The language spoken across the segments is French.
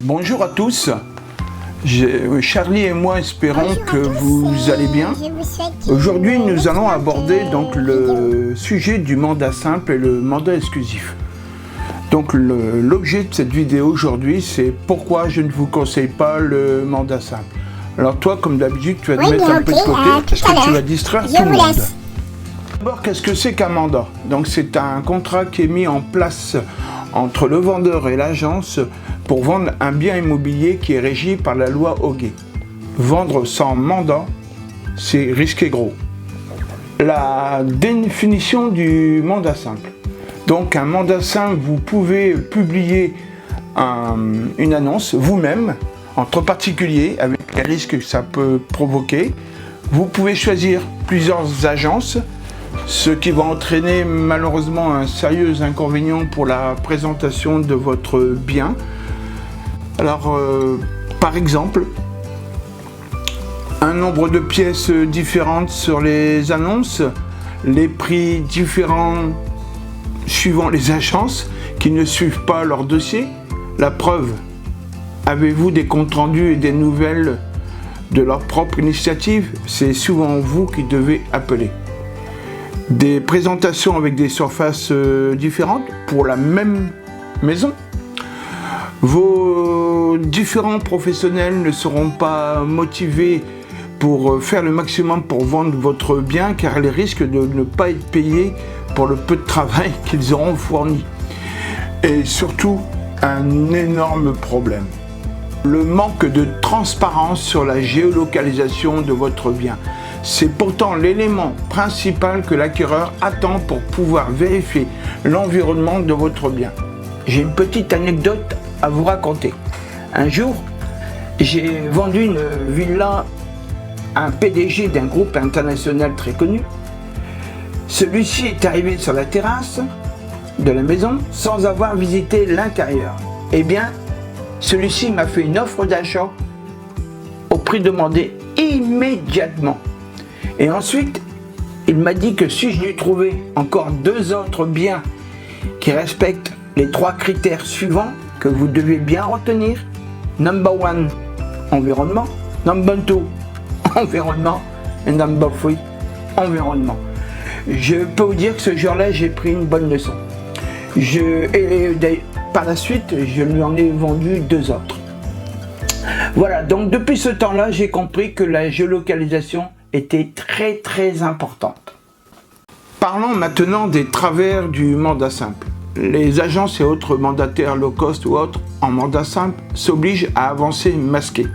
Bonjour à tous, Charlie et moi espérons que vous allez bien. Aujourd'hui nous allons aborder donc le sujet du mandat simple et le mandat exclusif. Donc l'objet de cette vidéo aujourd'hui, c'est pourquoi je ne vous conseille pas le mandat simple. Alors toi, comme d'habitude, tu vas te mettre un peu de côté parce que tu vas distraire tout le monde. D'abord, qu'est-ce que c'est qu'un mandat? Donc c'est un contrat qui est mis en place entre le vendeur et l'agence pour vendre un bien immobilier qui est régi par la loi Hoguet. Vendre sans mandat, c'est risqué gros. La définition du mandat simple. Donc un mandat simple, vous pouvez publier une annonce vous-même, entre particuliers, avec les risques que ça peut provoquer. Vous pouvez choisir plusieurs agences, ce qui va entraîner malheureusement un sérieux inconvénient pour la présentation de votre bien. Alors, par exemple, un nombre de pièces différentes sur les annonces, les prix différents suivant les agences qui ne suivent pas leur dossier. La preuve, avez-vous des comptes rendus et des nouvelles de leur propre initiative? C'est souvent vous qui devez appeler. Des présentations avec des surfaces différentes pour la même maison. Vos différents professionnels ne seront pas motivés pour faire le maximum pour vendre votre bien car ils risquent de ne pas être payés pour le peu de travail qu'ils auront fourni. Et surtout, un énorme problème. Le manque de transparence sur la géolocalisation de votre bien. C'est pourtant l'élément principal que l'acquéreur attend pour pouvoir vérifier l'environnement de votre bien. J'ai une petite anecdote à vous raconter. Un jour, j'ai vendu une villa à un PDG d'un groupe international très connu. Celui-ci est arrivé sur la terrasse de la maison sans avoir visité l'intérieur. Eh bien, celui-ci m'a fait une offre d'achat au prix demandé immédiatement. Et ensuite, il m'a dit que si je lui trouvais encore 2 autres biens qui respectent les 3 critères suivants que vous devez bien retenir. Number 1, environnement. Number 2, environnement. Et number 3, environnement. Je peux vous dire que ce jour-là, j'ai pris une bonne leçon. Par la suite, je lui en ai vendu 2 autres. Voilà, donc depuis ce temps-là, j'ai compris que la géolocalisation était très importante. Parlons maintenant des travers du mandat simple. Les agences et autres mandataires low cost ou autres en mandat simple s'obligent à avancer masqués.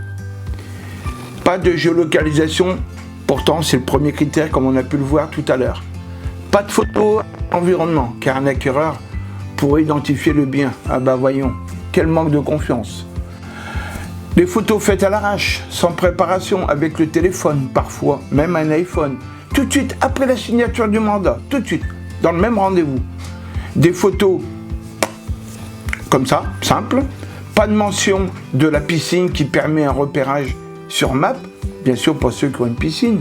Pas de géolocalisation, pourtant c'est le premier critère comme on a pu le voir tout à l'heure. Pas de photo environnement, car un acquéreur pourrait identifier le bien. Ah bah voyons, quel manque de confiance. Des photos faites à l'arrache, sans préparation, avec le téléphone parfois, même un iPhone, tout de suite après la signature du mandat, tout de suite, dans le même rendez-vous. Des photos comme ça, simple, pas de mention de la piscine qui permet un repérage sur map, bien sûr pour ceux qui ont une piscine.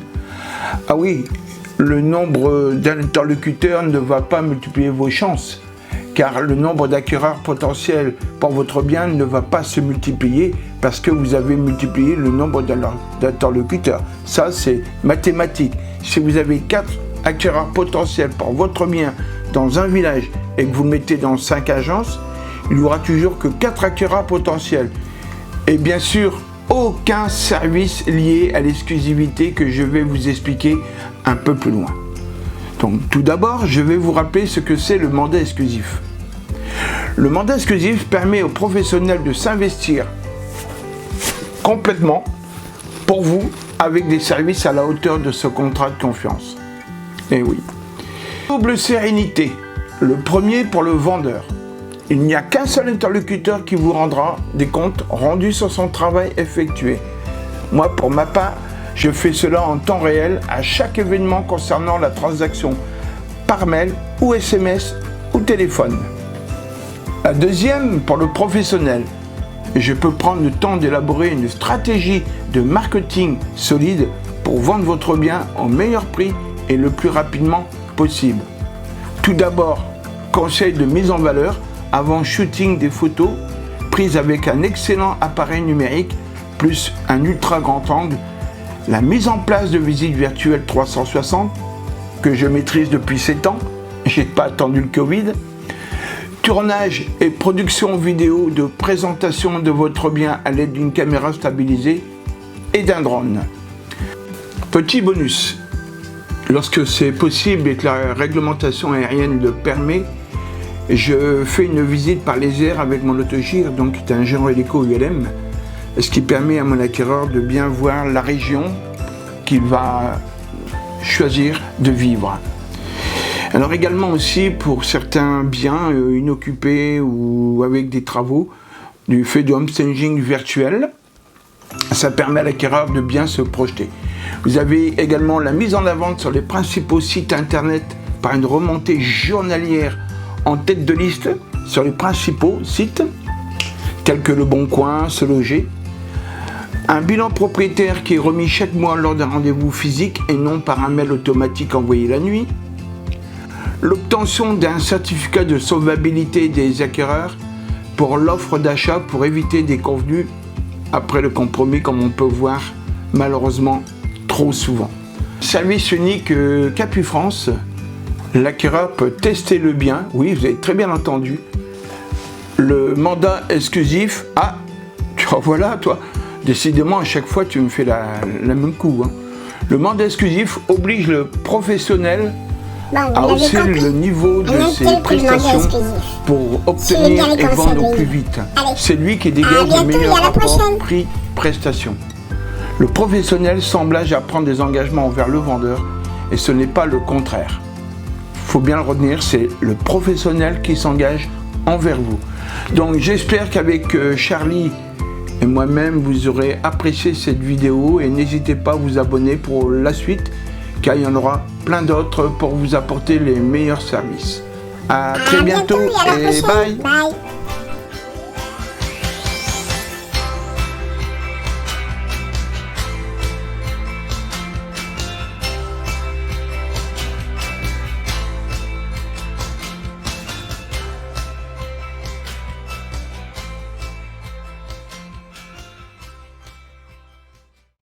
Ah oui, le nombre d'interlocuteurs ne va pas multiplier vos chances, car le nombre d'acquéreurs potentiels pour votre bien ne va pas se multiplier parce que vous avez multiplié le nombre d'interlocuteurs. Ça, c'est mathématique. Si vous avez 4 acquéreurs potentiels pour votre bien dans un village et que vous le mettez dans 5 agences, il n'y aura toujours que 4 acquéreurs potentiels. Et bien sûr, aucun service lié à l'exclusivité que je vais vous expliquer un peu plus loin. Donc tout d'abord, je vais vous rappeler ce que c'est le mandat exclusif. Le mandat exclusif permet aux professionnels de s'investir complètement pour vous avec des services à la hauteur de ce contrat de confiance. Et oui. Double sérénité. Le premier pour le vendeur. Il n'y a qu'un seul interlocuteur qui vous rendra des comptes rendus sur son travail effectué. Moi, pour ma part, je fais cela en temps réel à chaque événement concernant la transaction par mail ou SMS ou téléphone. La deuxième pour le professionnel. Je peux prendre le temps d'élaborer une stratégie de marketing solide pour vendre votre bien au meilleur prix et le plus rapidement possible. Tout d'abord, conseil de mise en valeur avant shooting des photos prise avec un excellent appareil numérique plus un ultra grand angle, la mise en place de visites virtuelles 360 que je maîtrise depuis 7 ans, j'ai pas attendu le Covid, tournage et production vidéo de présentation de votre bien à l'aide d'une caméra stabilisée et d'un drone. Petit bonus, lorsque c'est possible et que la réglementation aérienne le permet, je fais une visite par les airs avec mon autogire, donc c'est un Géant Hélico ULM, ce qui permet à mon acquéreur de bien voir la région qu'il va choisir de vivre. Alors également aussi pour certains biens inoccupés ou avec des travaux, du fait de homestaging virtuel, ça permet à l'acquéreur de bien se projeter. Vous avez également la mise en avant sur les principaux sites internet par une remontée journalière en tête de liste sur les principaux sites tels que Le Bon Coin, Se Loger. Un bilan propriétaire qui est remis chaque mois lors d'un rendez-vous physique et non par un mail automatique envoyé la nuit. L'obtention d'un certificat de solvabilité des acquéreurs pour l'offre d'achat pour éviter des convenus après le compromis comme on peut voir malheureusement trop souvent. Service unique Capufrance. L'acquéreur peut tester le bien, oui, vous avez très bien entendu. Le mandat exclusif, ah, voilà, toi, décidément, à chaque fois, tu me fais la même coup. Hein. Le mandat exclusif oblige le professionnel à hausser le niveau de ses prestations pour obtenir et vendre au plus vite. C'est lui qui dégage le meilleur rapport prix-prestation. Le professionnel s'engage à prendre des engagements envers le vendeur et ce n'est pas le contraire. Il faut bien le retenir, c'est le professionnel qui s'engage envers vous. Donc j'espère qu'avec Charlie et moi-même vous aurez apprécié cette vidéo et n'hésitez pas à vous abonner pour la suite car il y en aura plein d'autres pour vous apporter les meilleurs services. À très bientôt et bye.